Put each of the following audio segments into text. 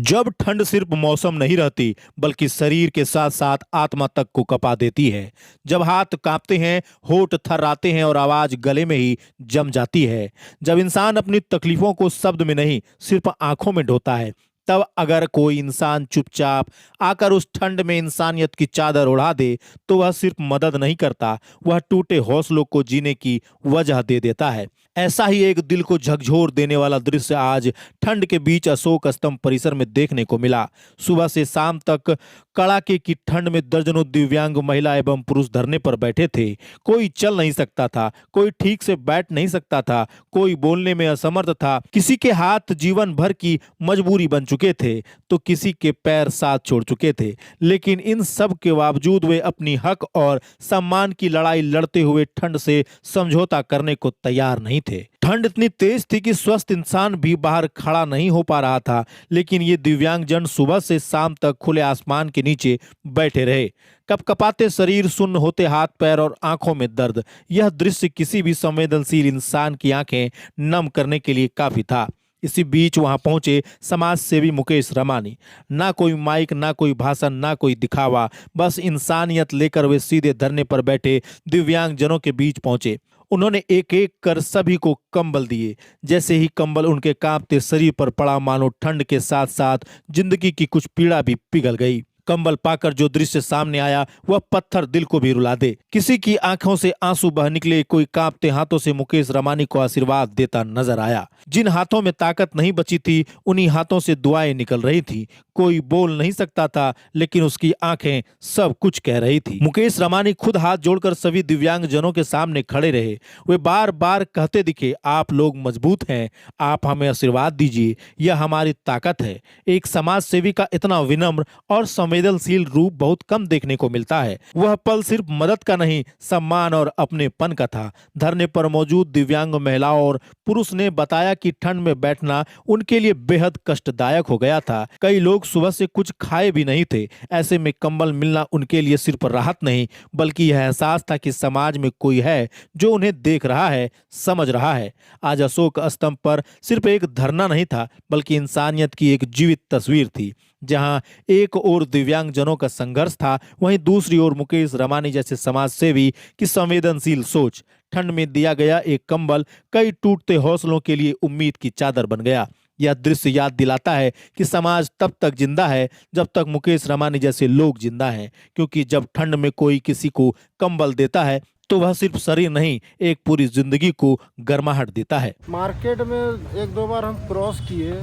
जब ठंड सिर्फ मौसम नहीं रहती बल्कि शरीर के साथ साथ आत्मा तक को कपा देती है। जब हाथ कांपते हैं, होंठ थर्राते हैं और आवाज गले में ही जम जाती है। जब इंसान अपनी तकलीफों को शब्द में नहीं सिर्फ आंखों में ढोता है, तब अगर कोई इंसान चुपचाप आकर उस ठंड में इंसानियत की चादर उड़ा दे तो वह सिर्फ मदद नहीं करता, वह टूटे हौसलों को जीने की वजह दे देता है। ऐसा ही एक दिल को झकझोर देने वाला दृश्य आज ठंड के बीच अशोक स्तंभ परिसर में देखने को मिला। सुबह से शाम तक कड़ाके की ठंड में दर्जनों दिव्यांग महिला एवं पुरुष धरने पर बैठे थे। कोई चल नहीं सकता था, कोई ठीक से बैठ नहीं सकता था, कोई बोलने में असमर्थ था, किसी के हाथ जीवन भर की मजबूरी बन चुके थे तो किसी के पैर साथ छोड़ चुके थे। लेकिन इन सब के बावजूद वे अपनी हक और सम्मान की लड़ाई लड़ते हुए ठंड से समझौता करने को तैयार नहीं थे। ठंड इतनी तेज थी कि स्वस्थ इंसान भी बाहर खड़ा नहीं हो पा रहा था, लेकिन ये दिव्यांगजन सुबह से शाम तक खुले आसमान के नीचे बैठे रहे। कपकपाते शरीर, सुन्न होते हाथ पैर और आंखों में दर्द। यह दृश्य किसी भी संवेदनशील इंसान की आंखें नम करने के लिए काफी था। इसी बीच वहां पहुंचे समाज सेवी मुकेश रमानी। ना कोई माइक, ना कोई भाषण, ना कोई दिखावा, बस इंसानियत लेकर वे सीधे धरने पर बैठे दिव्यांगजनों के बीच पहुंचे। उन्होंने एक एक कर सभी को कंबल दिए। जैसे ही कंबल उनके कांपते शरीर पर पड़ा, मानो ठंड के साथ साथ जिंदगी की कुछ पीड़ा भी पिघल गई। कंबल पाकर जो दृश्य सामने आया वह पत्थर दिल को भी रुला दे। किसी की आंखों से आंसू बह निकले, कोई कांपते हाथों से मुकेश रमानी को आशीर्वाद देता नजर आया। जिन हाथों में ताकत नहीं बची थी उन्हीं हाथों से दुआएं निकल रही थी। कोई बोल नहीं सकता था लेकिन उसकी आंखें सब कुछ कह रही थी। मुकेश रमानी खुद हाथ जोड़कर सभी दिव्यांग जनों के सामने खड़े रहे। वे बार बार कहते दिखे, आप लोग मजबूत हैं, आप हमें आशीर्वाद दीजिए, यह हमारी ताकत है। एक समाज सेवी का इतना विनम्र और संवेदनशील रूप बहुत कम देखने को मिलता है। वह पल सिर्फ मदद का नहीं, सम्मान और अपनेपन का था। धरने पर मौजूद दिव्यांग महिलाओं और पुरुष ने बताया कि ठंड में बैठना उनके लिए बेहद कष्टदायक हो गया था। कई लोग सुबह से कुछ खाए भी नहीं थे। ऐसे में कंबल मिलना उनके लिए सिर्फ राहत नहीं बल्कि यह एहसास था कि समाज में कोई है जो उन्हें देख रहा है, समझ रहा है। आज अशोक स्तंभ पर सिर्फ एक धरना नहीं था बल्कि इंसानियत की एक जीवित तस्वीर थी। जहां एक ओर दिव्यांग जनों का संघर्ष था, वहीं दूसरी ओर मुकेश रमानी जैसे समाज सेवी की संवेदनशील सोच। ठंड में दिया गया एक कंबल कई टूटते हौसलों के लिए उम्मीद की चादर बन गया। यह दृश्य याद दिलाता है कि समाज तब तक जिंदा है जब तक मुकेश रमानी जैसे लोग जिंदा हैं, क्योंकि जब ठंड में कोई किसी को कंबल देता है तो वह सिर्फ शरीर नहीं, एक पूरी जिंदगी को गर्माहट देता है। मार्केट में एक दो बार हम क्रॉस किए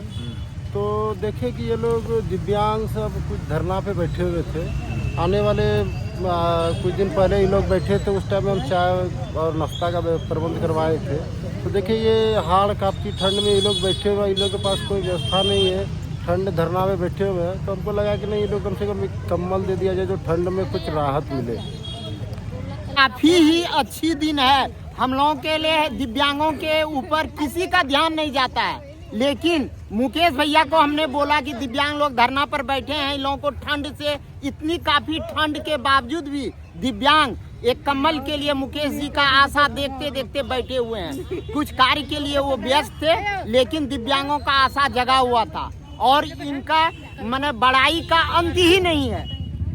तो देखे कि ये लोग दिव्यांग सब कुछ धरना पे बैठे हुए थे। आने वाले कुछ दिन पहले ये लोग बैठे थे, उस टाइम में हम चाय और नाश्ता का प्रबंध करवाए थे। तो देखिए ये हाड़ कांपती ठंड में ये लोग बैठे हुए, इन लोग के पास कोई व्यवस्था नहीं है, ठंड धरना में बैठे हुए हैं। तो हमको लगा कि नहीं, ये लोग कम से कम एक कंबल दे दिया जाए जो ठंड में कुछ राहत मिले। काफी ही अच्छी दिन है हम लोगों के लिए। दिव्यांगों के ऊपर किसी का ध्यान नहीं जाता है, लेकिन मुकेश भैया को हमने बोला कि दिव्यांग लोग धरना पर बैठे हैं, इन लोगों को ठंड से, इतनी काफी ठंड के बावजूद भी दिव्यांग एक कम्बल के लिए मुकेश जी का आशा देखते देखते बैठे हुए हैं। कुछ कार्य के लिए वो व्यस्त थे लेकिन दिव्यांगों का आशा जगा हुआ था और इनका माने बड़ाई का अंत ही नहीं है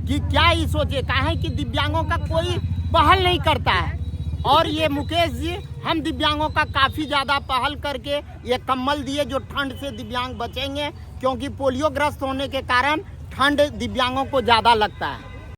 कि क्या ही सोचे। कहा कि दिव्यांगों का कोई पहल नहीं करता है और ये मुकेश जी हम दिव्यांगों का काफी ज्यादा पहल करके ये कंबल दिए जो ठंड से दिव्यांग बचेंगे, क्योंकि पोलियो ग्रस्त होने के कारण ठंड दिव्यांगों को ज्यादा लगता है।